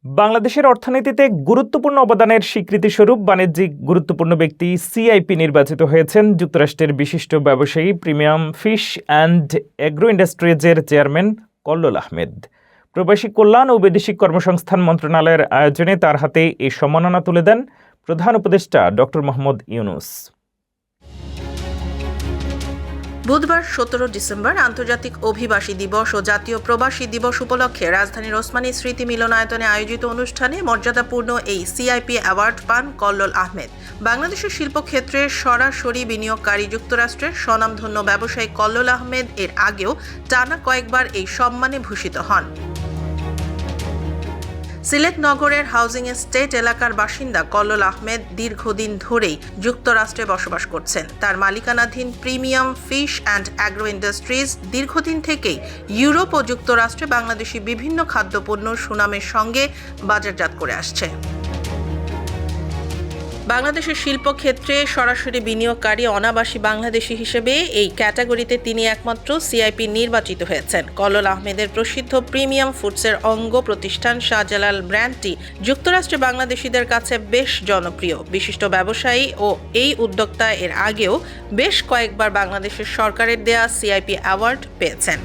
বাংলাদেশের অর্থনীতিতে গুরুত্বপূর্ণ অবদানের স্বীকৃতিস্বরূপ বাণিজ্যিক গুরুত্বপূর্ণ ব্যক্তি সিআইপি নির্বাচিত হয়েছেন যুক্তরাষ্ট্রের বিশিষ্ট ব্যবসায়ী প্রিমিয়াম ফিশ অ্যান্ড এগ্রো ইন্ডাস্ট্রিজের চেয়ারম্যান কল্লোল আহমেদ। প্রবাসী কল্যাণ ও বৈদেশিক কর্মসংস্থান মন্ত্রণালয়ের আয়োজনে তার হাতে এই সম্মাননা তুলে দেন প্রধান উপদেষ্টা ডক্টর মোহাম্মদ ইউনূস। বুধবার ১৭ ডিসেম্বর আন্তর্জাতিক অভিবাসী দিবস ও জাতীয় প্রবাসী দিবস উপলক্ষে রাজধানীর ওসমানী স্মৃতি মিলনায়তনে আয়োজিত অনুষ্ঠানে মর্যাদাপূর্ণ এই সিআইপি অ্যাওয়ার্ড পান কল্লোল আহমেদ। বাংলাদেশের শিল্পক্ষেত্রে সরাসরি বিনিয়োগকারী যুক্তরাষ্ট্রের স্বনামধন্য ব্যবসায়ী কল্লোল আহমেদ এর আগেও টানা কয়েকবার এই সম্মানে ভূষিত হন। সিলেট নগরের হাউজিং এস্টেট এলাকার বাসিন্দা কল্লোল আহমেদ দীর্ঘদিন ধরেই যুক্তরাষ্ট্রে বসবাস করছেন। তার মালিকানাধীন premium fish and agro industries দীর্ঘদিন থেকেই ইউরোপ ও যুক্তরাষ্ট্রে বাংলাদেশি বিভিন্ন খাদ্যপণ্য সুনামের সঙ্গে বাজারজাত করে আসছে। বাংলাদেশের শিল্পক্ষেত্রে সরাসরি বিনিয়োগকারী অনাবাসী বাংলাদেশি হিসেবে এই ক্যাটাগরিতে তিনি একমাত্র সিআইপি নির্বাচিত হয়েছেন। কল্লোল আহমেদের প্রসিদ্ধ প্রিমিয়াম ফুডসের অঙ্গ প্রতিষ্ঠান শাহজালাল ব্র্যান্ডটি যুক্তরাষ্ট্রে বাংলাদেশিদের কাছে বেশ জনপ্রিয়। বিশিষ্ট ব্যবসায়ী ও এই উদ্যোক্তা এর আগেও বেশ কয়েকবার বাংলাদেশের সরকারের দেয়া সিআইপি অ্যাওয়ার্ড পেয়েছেন।